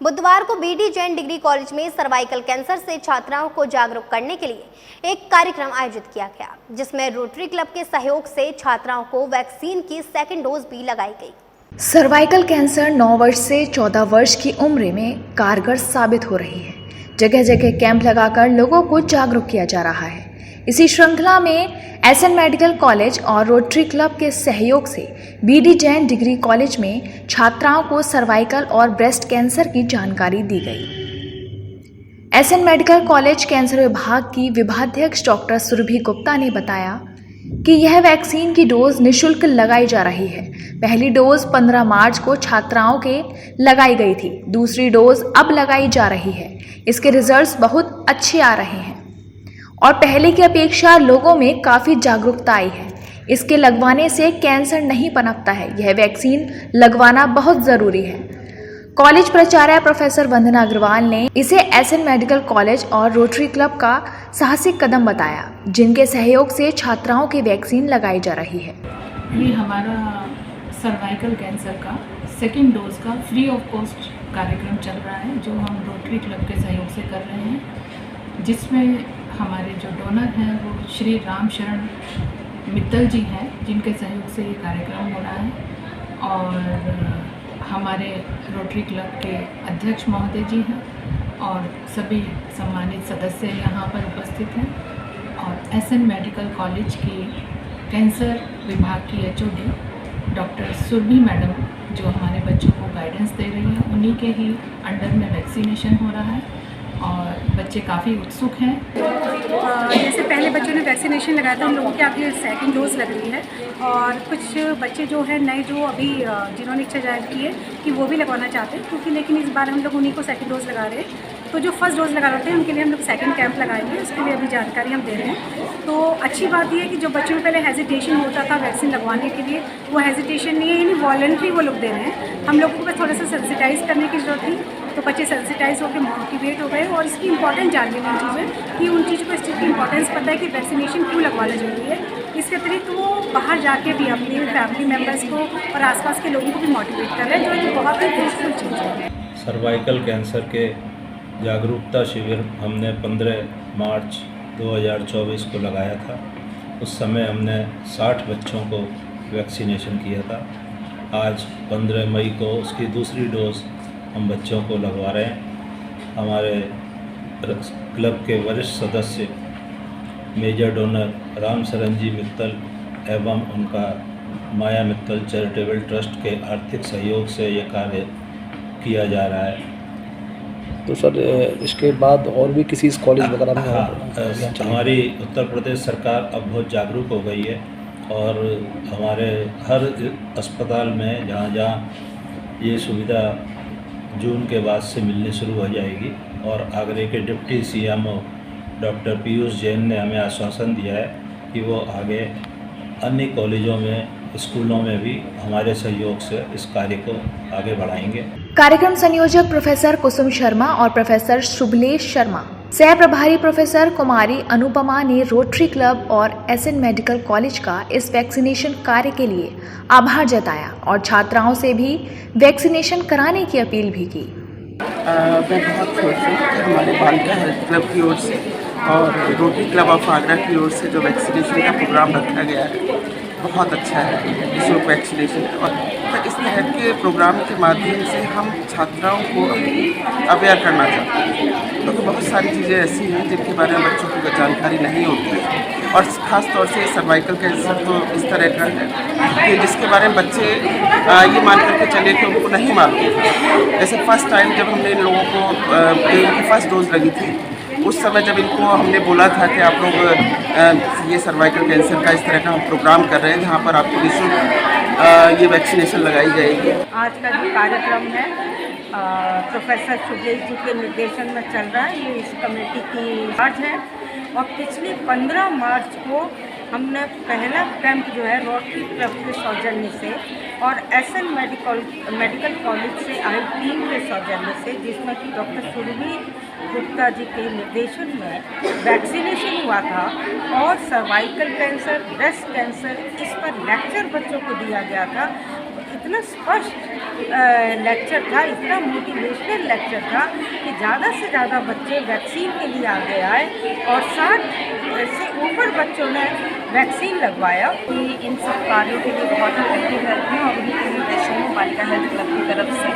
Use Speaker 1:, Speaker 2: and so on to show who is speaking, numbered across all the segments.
Speaker 1: बुधवार को BD Jain degree college में सर्वाइकल कैंसर से छात्राओं को जागरूक करने के लिए एक कार्यक्रम आयोजित किया गया, जिसमें रोटरी क्लब के सहयोग से छात्राओं को वैक्सीन की सेकेंड डोज भी लगाई गई।
Speaker 2: सर्वाइकल कैंसर 9 वर्ष से 14 वर्ष की उम्र में कारगर साबित हो रही है। जगह जगह कैंप लगाकर लोगों को जागरूक किया जा रहा है। इसी श्रृंखला में एसएन मेडिकल कॉलेज और रोटरी क्लब के सहयोग से बीडी जैन डिग्री कॉलेज में छात्राओं को सर्वाइकल और ब्रेस्ट कैंसर की जानकारी दी गई। एसएन मेडिकल कॉलेज कैंसर विभाग की विभागाध्यक्ष डॉक्टर सुरभि गुप्ता ने बताया कि यह वैक्सीन की डोज निःशुल्क लगाई जा रही है। पहली डोज 15 मार्च को छात्राओं के लगाई गई थी, दूसरी डोज अब लगाई जा रही है। इसके रिजल्ट्स बहुत अच्छे आ रहे हैं और पहले की अपेक्षा लोगों में काफ़ी जागरूकता आई है। इसके लगवाने से कैंसर नहीं पनपता है। यह वैक्सीन लगवाना बहुत ज़रूरी है। कॉलेज प्राचार्य प्रोफेसर वंदना अग्रवाल ने इसे एसएन मेडिकल कॉलेज और रोटरी क्लब का साहसिक कदम बताया, जिनके सहयोग से छात्राओं की वैक्सीन लगाई जा रही है।
Speaker 3: ये हमारा सर्वाइकल कैंसर का सेकेंड डोज का फ्री ऑफ कॉस्ट कार्यक्रम चल रहा है, जो हम रोटरी क्लब के सहयोग से कर रहे हैं, जिसमें हमारे जो डोनर हैं वो श्री राम शरण मित्तल जी हैं, जिनके सहयोग से ये कार्यक्रम हो रहा है। और हमारे रोटरी क्लब के अध्यक्ष महोदय जी हैं और सभी सम्मानित सदस्य यहाँ पर उपस्थित हैं। और एसएन मेडिकल कॉलेज की कैंसर विभाग की एचओडी डॉक्टर सुरभि मैडम, जो हमारे बच्चों को गाइडेंस दे रही हैं, उन्हीं के ही अंडर में वैक्सीनेशन हो रहा है और बच्चे काफ़ी उत्सुक हैं।
Speaker 4: जैसे पहले बच्चों ने वैक्सीनेशन लगाया था, उन लोगों की आगे सेकंड डोज लग रही है और कुछ बच्चे जो है नए, जो अभी जिन्होंने इच्छा जाहिर की है कि वो भी लगवाना चाहते हैं, क्योंकि लेकिन इस बार हम लोग उन्हीं को सेकंड डोज लगा रहे हैं। तो जो फर्स्ट डोज लगा रहे थे उनके लिए हम लोग सेकंड कैंप लगाएंगे, उसके लिए अभी जानकारी हम दे रहे हैं। तो अच्छी बात यह है कि जो बच्चों में पहले हेजिटेशन होता था वैक्सीन लगवाने के लिए, वो हेजिटेशन नहीं है, यानी वॉलंटरी वो लोग दे रहे हैं। हम लोगों को बस थोड़ा सा सेंसिटाइज करने की जरूरत थी, तो बच्चे सेंसिटाइज होकर मोटिवेट हो गए और इसकी इंपॉर्टेंस जान गए उन चीज़ें कि उन चीज़ों को इस चीज़ की इंपॉर्टेंस पता है कि वैक्सीनेशन क्यों लगवाना जरूरी है। इसके अतिरिक्त वो बाहर जाके भी अपने फैमिली मेम्बर्स को और आसपास के लोगों को भी मोटिवेट कर रहे हैं, जो कि बहुत ही यूजफुल चीज़ है।
Speaker 5: सर्वाइकल कैंसर के जागरूकता शिविर हमने 15 मार्च 2024 को लगाया था। उस समय हमने 60 बच्चों को वैक्सीनेशन किया था। आज 15 मई को उसकी दूसरी डोज हम बच्चों को लगवा रहे हैं। हमारे क्लब के वरिष्ठ सदस्य मेजर डोनर राम शरण जी मित्तल एवं उनका माया मित्तल चैरिटेबल ट्रस्ट के आर्थिक सहयोग से ये कार्य किया जा रहा है।
Speaker 6: तो सर, इसके बाद और भी किसी कॉलेज वगैरह में
Speaker 5: हमारी उत्तर प्रदेश सरकार अब बहुत जागरूक हो गई है और हमारे हर अस्पताल में जहाँ जहाँ ये सुविधा जून के बाद से मिलनी शुरू हो जाएगी। और आगरे के deputy CMO doctor Piyush Jain ने हमें आश्वासन दिया है कि वो आगे अन्य कॉलेजों में, स्कूलों में भी हमारे सहयोग से इस कार्य को आगे बढ़ाएंगे।
Speaker 2: कार्यक्रम संयोजक प्रोफेसर कुसुम शर्मा और प्रोफेसर शुभलेश शर्मा, सह प्रभारी प्रोफेसर कुमारी अनुपमा ने रोटरी क्लब और एसएन मेडिकल कॉलेज का इस वैक्सीनेशन कार्य के लिए आभार जताया और छात्राओं से भी वैक्सीनेशन कराने की अपील भी की।
Speaker 7: मैं बहुत खुश हूँ हमारे बालिका हेल्थ क्लब की ओर से और रोटरी क्लब ऑफ आगरा की ओर से जो वैक्सीनेशन का प्रोग्राम रखा गया है, बहुत अच्छा है। निःशुल्क वैक्सीनेशन और इस तरह के प्रोग्राम के माध्यम से हम छात्राओं को अवेयर करना चाहते हैं, क्योंकि बहुत सारी चीज़ें ऐसी हैं जिनके बारे में बच्चों को जानकारी नहीं होती है। और ख़ास तौर से सर्वाइकल कैंसर तो इस तरह का है कि जिसके बारे में बच्चे ये मान करके चले कि उनको नहीं मालूम था। जैसे फर्स्ट टाइम जब हमने इन लोगों को इनकी फर्स्ट डोज लगी थी, उस समय जब इनको हमने बोला था कि आप लोग ये सर्वाइकल कैंसर का इस तरह का हम प्रोग्राम कर रहे हैं जहाँ पर आपको निःशुल्क ये वैक्सीनेशन लगाई जाएगी।
Speaker 4: आज का जो कार्यक्रम है प्रोफेसर शुभलेश जी के निर्देशन में चल रहा है, ये इस कमेटी की चार्ज है। और पिछली 15 मार्च को हमने पहला कैंप जो है रोटरी क्लब के सौजन्य से और एसएन मेडिकल कॉलेज से आई टीम के सौजन्य से, जिसमें कि डॉक्टर सुरभि गुप्ता जी के निर्देशन में वैक्सीनेशन हुआ था और सर्वाइकल कैंसर, ब्रेस्ट कैंसर, इस पर लेक्चर बच्चों को दिया गया था। इतना स्पष्ट
Speaker 8: लेक्चर था, इतना मोटिवेशनल लेक्चर था कि ज़्यादा से ज़्यादा बच्चे वैक्सीन के लिए आगे आए और 60 से ऊपर बच्चों ने वैक्सीन लगवाया। कि इन सब कार्यों के लिए बहुत ही एक्टिव रहते हैं और उन्हीं के निर्देशन में बालिका हेल्थ क्लब की तरफ से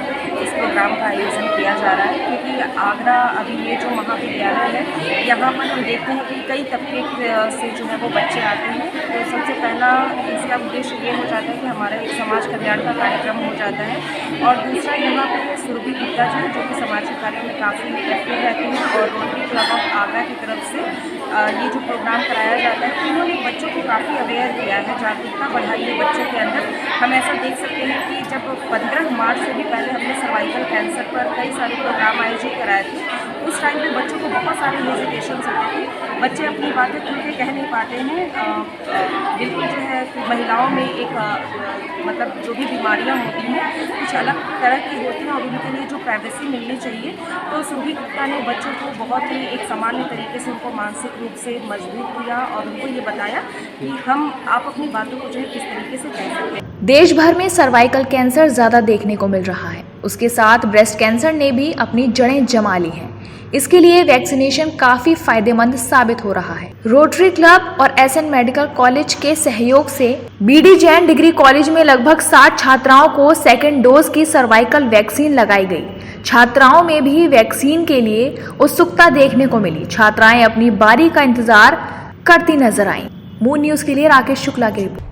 Speaker 8: इस प्रोग्राम का आयोजन किया जा रहा है। क्योंकि आगरा अभी ये जो महाविद्यालय है, यहाँ पर हम देखते हैं कि कई तबके से जो है वो बच्चे आते हैं। तो सबसे पहला इसका उद्देश्य ये हो जाता है कि हमारा एक समाज कल्याण का कार्यक्रम हो जाता है और दूसरा यहाँ पर सुरभि गुप्ता जी जो कि सामाजिक कार्य में काफ़ी एक्टिव रहते हैं और रोटरी क्लब ऑफ आगरा की तरफ से ये जो प्रोग्राम कराया जाता है उन्होंने बच्चों को काफ़ी अवेयर किया है, जागरूकता बढ़ाई है बच्चों के अंदर। हम ऐसा देख सकते हैं कि जब 15 मार्च से भी पहले हमने सर्वाइकल कैंसर पर कई सारे प्रोग्राम आयोजित कराए थे, उस टाइम पे बच्चों को बहुत सारे हेजिटेशन होते थे, बच्चे अपनी बातें खुल के कह नहीं पाते हैं। बिल्कुल जो है महिलाओं में एक मतलब जो भी बीमारियां होती हैं कुछ अलग तरह की होती हैं और उनके लिए जो प्राइवेसी मिलनी चाहिए, तो सुरभि गुप्ता ने बच्चों को बहुत ही एक सामान्य तरीके से उनको मानसिक रूप से मजबूत किया और उनको ये बताया कि आप अपनी बातों को जो है किस तरीके से कह सकते हैं।
Speaker 2: देश भर में सर्वाइकल कैंसर ज्यादा देखने को मिल रहा है, उसके साथ ब्रेस्ट कैंसर ने भी अपनी जड़ें जमा ली हैं। इसके लिए वैक्सीनेशन काफी फायदेमंद साबित हो रहा है। रोटरी क्लब और एसएन मेडिकल कॉलेज के सहयोग से बीडी जैन डिग्री कॉलेज में लगभग 60 छात्राओं को सेकेंड डोज की सर्वाइकल वैक्सीन लगाई गई। छात्राओं में भी वैक्सीन के लिए उत्सुकता देखने को मिली। छात्राएं अपनी बारी का इंतजार करती नजर आईं। मून न्यूज के लिए राकेश शुक्ला की रिपोर्ट।